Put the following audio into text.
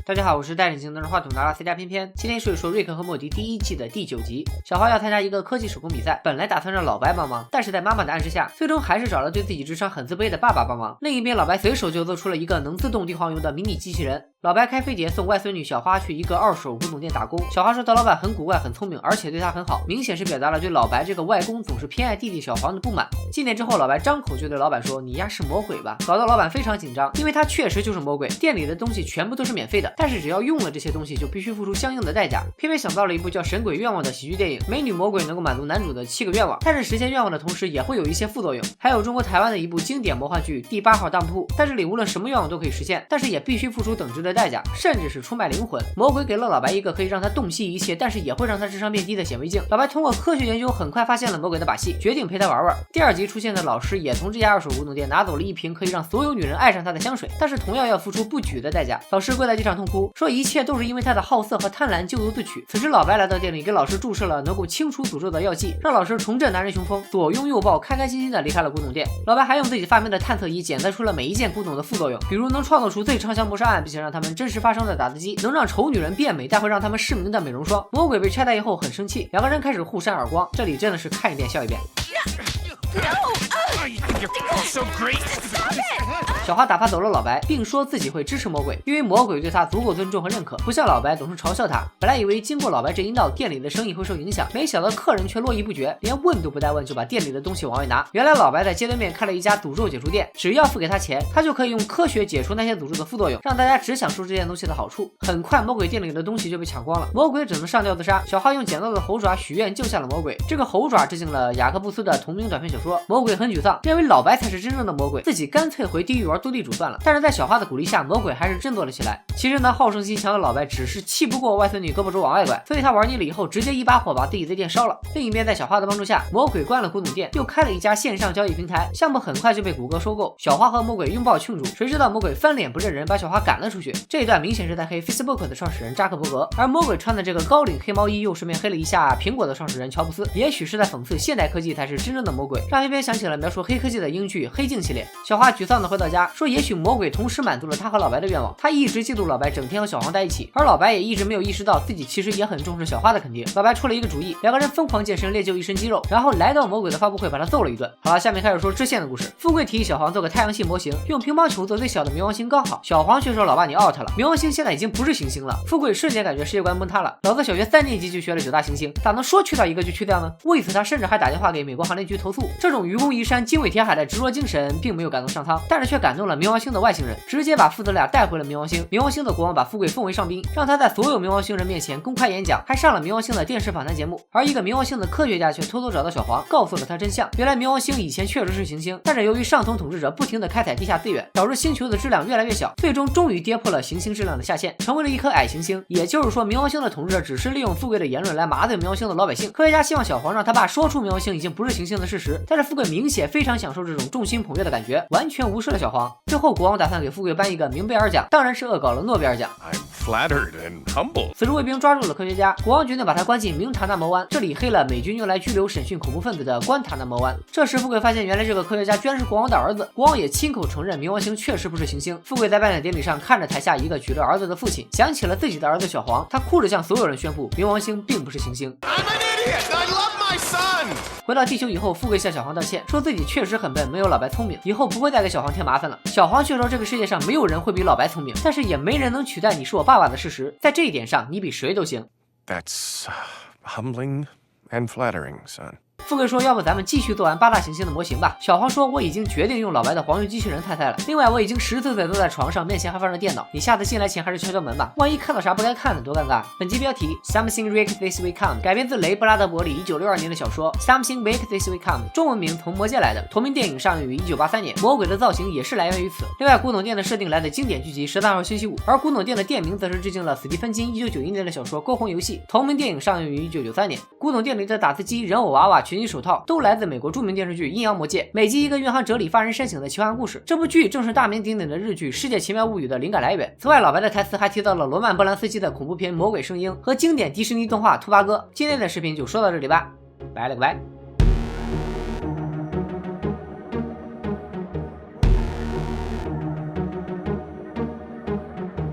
大家好，我是带领型拿着话筒拿了 C 加偏偏，今天说一说瑞克和莫迪第1季的第9集。小花要参加一个科技手工比赛，本来打算让老白帮忙，但是在妈妈的暗示下，最终还是找了对自己智商很自卑的爸爸帮忙。另一边，老白随手就做出了一个能自动地黄油的迷你机器人。老白开飞碟送外孙女小花去一个2手古董店打工，小花说大老板很古怪很聪明，而且对她很好，明显是表达了对老白这个外公总是偏爱弟弟小黄的不满。进店之后，老白张口就对老板说你丫是魔鬼吧，搞得老板非常紧张，因为他确实就是魔鬼，店里的东西全部都是免费的，但是只要用了这些东西就必须付出相应的代价。偏偏想到了一部叫《神鬼愿望》的喜剧电影，美女魔鬼能够满足男主的7个愿望，但是实现愿望的同时也会有一些副作用。还有中国台湾的一部经典魔幻剧《第8号当铺》，在这里无论什么愿望都可以实现，但是也必须付出等值的代价，甚至是出卖灵魂。魔鬼给了老白一个可以让他洞悉一切，但是也会让他智商变低的显微镜。老白通过科学研究很快发现了魔鬼的把戏，决定陪他玩玩。第2集出现的老师也从这家2手古董店拿走了一瓶可以让所有女人爱上他的香水，但是同样要付出不举的代价。老师跪在地上痛哭，说一切都是因为他的好色和贪婪咎由自取。此时老白来到店里，给老师注射了能够清除诅咒的药剂，让老师重振男人雄风，左拥右抱，开开心心的离开了古董店。老白还用自己发明的探测仪检测出了每一件古董的副作用，比如能创造出最畅销谋杀案并且让他们真实发生的打字机，能让丑女人变美但会让他们失明的美容霜。魔鬼被拆弹以后很生气，两个人开始互扇耳光，这里真的是看一遍笑一遍。小花打发走了老白，并说自己会支持魔鬼，因为魔鬼对他足够尊重和认可，不像老白总是嘲笑他。本来以为经过老白这一闹，店里的生意会受影响，没想到客人却络绎不绝，连问都不带问就把店里的东西往外拿。原来老白在街对面开了一家诅咒解除店，只要付给他钱，他就可以用科学解除那些诅咒的副作用，让大家只享受这件东西的好处。很快魔鬼店里的东西就被抢光了，魔鬼只能上吊自杀。小花用捡到的猴爪许愿救下了魔鬼，这个猴爪致敬了雅各布斯的同名短篇小说。魔鬼很沮丧，认为老白才是真正的魔鬼，自己干脆回地狱玩斗地主算了。但是在小花的鼓励下，魔鬼还是振作了起来。其实呢，好胜心强的老白只是气不过外孙女胳膊肘往外拐，所以他玩腻了以后直接一把火把自己的店烧了。另一边，在小花的帮助下，魔鬼关了古董店，又开了一家线上交易平台，项目很快就被谷歌收购。小花和魔鬼拥抱庆祝，谁知道魔鬼翻脸不认人，把小花赶了出去。这一段明显是在黑 Facebook 的创始人扎克伯格，而魔鬼穿的这个高领黑毛衣又顺便黑了一下苹果的创始人乔布斯，也许是在讽刺现代科技才是真正的魔鬼，让偏偏想起了描述黑科技的英剧《黑镜》系列。小花沮丧的回到家，说也许魔鬼同时满足了他和老白的愿望，他一直嫉妒老白整天和小黄在一起，而老白也一直没有意识到自己其实也很重视小花的肯定。老白出了一个主意，两个人疯狂健身练就一身肌肉，然后来到魔鬼的发布会把他揍了一顿。好了，下面开始说支线的故事。富贵提议小黄做个太阳系模型，用乒乓球做最小的冥王星刚好，小黄却说老爸你 out 了，冥王星现在已经不是行星了。富贵瞬间感觉世界观崩塌了，老子小学3年级就学了9大行星，咋能说去掉一个就去掉呢？为此他甚至还打电话给美国航天局投诉。这种愚公移山惊伟填海的执着精神并没有感动上苍，但是却感动了冥王星的外星人，直接把父子俩带回了冥王星。冥王星的国王把富贵封为上宾，让他在所有冥王星人面前公开演讲，还上了冥王星的电视访谈节目。而一个冥王星的科学家却偷偷找到小黄，告诉了他真相。原来冥王星以前确实是行星，但是由于上层统治者不停地开采地下资源，导致星球的质量越来越小，最终终于跌破了行星质量的下限，成为了一颗矮行星。也就是说，冥王星的统治者只是利用富贵的言论来麻醉冥王星的老百姓。科学家希望小黄让他爸说出冥王星已经不是行星的事实，但是富贵明显非常享受这种众星捧月的感觉，完全无视了小黄。最后国王打算给富贵颁一个明贝尔奖，当然是恶搞了诺贝尔奖。此时卫兵抓住了科学家，国王决定把他关进明塔纳摩湾，这里黑了美军用来拘留审讯恐怖分子的关塔纳摩湾。这时富贵发现原来这个科学家居然是国王的儿子，国王也亲口承认冥王星确实不是行星。富贵在颁奖典礼上看着台下一个举着儿子的父亲，想起了自己的儿子小黄，他哭着向所有人宣布冥王星并不是行星。回到地球以后，富贵向小黄道歉，说自己确实很笨，没有老白聪明，以后不会再给小黄添麻烦了。小黄却说这个世界上没有人会比老白聪明，但是也没人能取代你是我爸爸的事实，在这一点上你比谁都行。 That's humbling and flattering, son. 富贵说要不咱们继续做完8大行星的模型吧。小黄说我已经决定用老白的黄油机器人太太了，另外我已经14岁坐在床上，面前还放着电脑，你下次进来前还是敲敲门吧，万一看到啥不该看的多尴尬。本集标题 Something Wake This Way Come 改编自雷布拉德伯里1962年的小说 Something Wake This Way Come， 中文名从魔界来的，同名电影上映于1983年，魔鬼的造型也是来源于此。另外古董店的设定来自经典剧集13号星期五，而古董店的店名则是致敬了史蒂芬金1991年的小说《篝火游戏》，同名电影上映于1993年。古董店里的打字机、人偶娃娃、拳击手套都来自美国著名电视剧《阴阳魔界》，每集一个蕴含哲理、发人深省的奇幻故事。这部剧正是大名鼎鼎的日剧《世界奇妙物语》的灵感来源。此外，老白的台词还提到了罗曼·波兰斯基的恐怖片《魔鬼圣婴》和经典迪士尼动画《兔八哥》。今天的视频就说到这里吧，拜了个拜。